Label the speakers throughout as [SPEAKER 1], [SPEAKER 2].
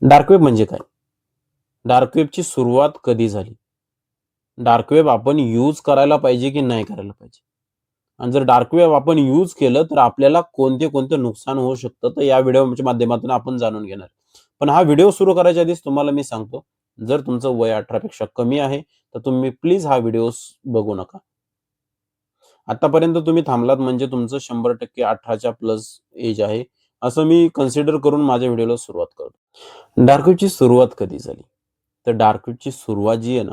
[SPEAKER 1] Dark web म्हणजे काय? Dark वेबची सुरुवात कधी झाली? डार्क वेब आपण यूज करायला पाहिजे की नाही करायला पाहिजे? आणि जर डार्क वेब आपण यूज केलं तर आपल्याला कोणते नुकसान होऊ शकतं, तर या व्हिडिओच्या माध्यमातून आपण जाणून घेणार. पण हा व्हिडिओ सुरू करायच्या आधीच तुम्हाला मी सांगतो, जर तुमचं वय 18 पेक्षा कमी आहे, तर तुम्ही प्लीज हा व्हिडिओ बघू नका. आतापर्यंत तुम्ही थांबलात म्हणजे तुमचं 100% 18च्या प्लस एज आहे, असं मी कन्सिडर करून माझ्या व्हिडिओला सुरुवात करतो. डार्क वेबची सुरुवात कधी झाली? तर डार्क वेबची सुरुवात जी आहे ना,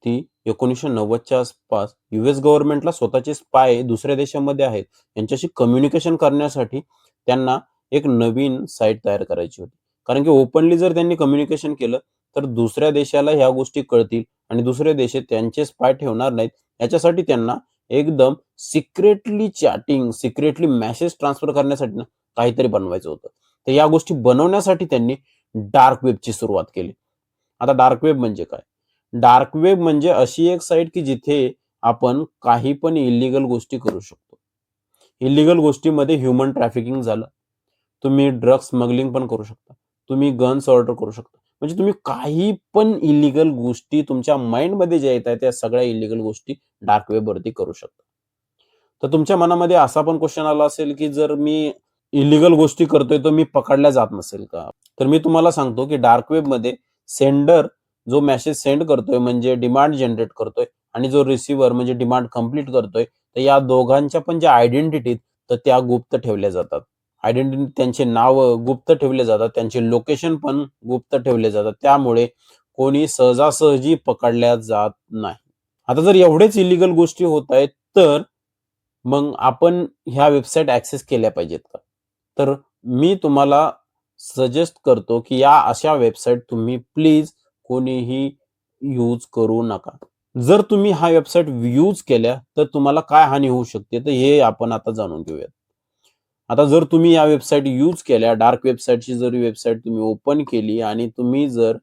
[SPEAKER 1] ती 1990च्या आसपास यूएस गव्हर्नमेंटला स्वतःचे स्पाय दुसऱ्या देशामध्ये आहेत, यांच्याशी कम्युनिकेशन करण्यासाठी त्यांना एक नवीन साइट तयार करायची होती. कारण की ओपनली जर त्यांनी कम्युनिकेशन केलं, तर दुसऱ्या देशाला ह्या गोष्टी कळतील आणि दुसरे देश त्यांचे स्पाय ठेवणार नाहीत. याच्यासाठी त्यांना एकदम secretly chatting, secretly message transfer करण्यासाठी ना, काहीतरी बनवायचं होतं. तर या गोष्टी बनवण्यासाठी त्यांनी डार्क वेबची सुरुवात केली. आता डार्क वेब म्हणजे काय? डार्क वेब म्हणजे अशी एक साइट की जिथे आपण काही पण इल्लीगल गोष्टी करू शकतो. इल्लीगल गोष्टीमध्ये ह्युमन ट्रॅफिकिंग झालं. तुम्ही ड्रग्ज स्मगलिंग पण करू शकता. तुम्ही गन्स ऑर्डर करू शकता. म्हणजे तुम्ही काही पण इल्लीगल गोष्टी तुमच्या माइंडमध्ये ज्या येतायत त्या सगळ्या इल्लीगल गोष्टी डार्क वेबवरती करू शकता. तर तुमच्या मनामध्ये असा पण क्वेशन आला असेल, की जर मी इल्लीगल गोष्टी करतोय, तर मी पकडल्या जात नसेल का? तर मी तुम्हाला सांगतो, की डार्क वेबमध्ये सेंडर जो मेसेज सेंड करतोय म्हणजे डिमांड जनरेट करतोय आणि जो रिसीव्हर म्हणजे डिमांड कंप्लीट करतोय, तर या दोघांच्या पण ज्या आयडेंटिटी तर त्या गुप्त ठेवल्या जातात. आयडेंटिटी त्यांचे नावं गुप्त ठेवले जातात. त्यांचे लोकेशन पण गुप्त ठेवले जातात. त्यामुळे कोणी सहजासहजी पकडल्या जात नाही. आता जर एवढेच इल्लीगल गोष्टी होत आहेत, तर मग आपण ह्या वेबसाईट ॲक्सेस केल्या पाहिजेत का? तर मी तुम्हाला सजेस्ट करतो, की या अशा वेबसाईट तुम्ही प्लीज कोणीही यूज करू नका. जर तुम्ही हा वेबसाईट यूज केल्या, तर तुम्हाला काय हानी होऊ शकते, तर हे आपण आता जाणून घेऊयात. आता जर तुम्ही या वेबसाईट यूज केल्या, डार्क वेबसाईटची जर वेबसाईट तुम्ही ओपन केली आणि तुम्ही जर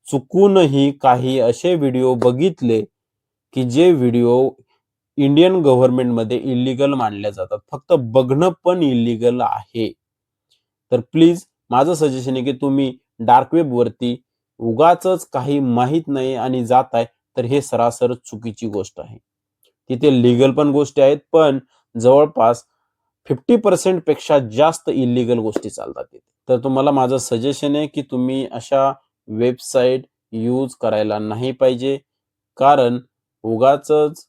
[SPEAKER 1] चुकूनही काही असे व्हिडिओ बघितले, की जे व्हिडिओ इंडियन गव्हर्नमेंटमध्ये इल्लीगल मानल्या जातात. फक्त बघणं पण इल्लीगल आहे. तर प्लीज माझं सजेशन आहे, की तुम्ही डार्क वेबवरती उगाचच काही माहीत नाही आणि जाताय, तर हे सरासर चुकीची गोष्ट आहे. तिथे लीगल पण गोष्टी आहेत, पण जवळपास 50% पेक्षा जास्त इल्लीगल गोष्टी चालतात तिथे. तर तुम्हाला माझं सजेशन आहे, की तुम्ही अशा वेबसाईट यूज करायला नाही पाहिजे. कारण उगाचच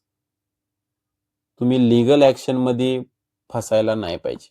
[SPEAKER 1] तुम्ही लीगल ॲक्शनमध्ये फसायला नाही पाहिजे.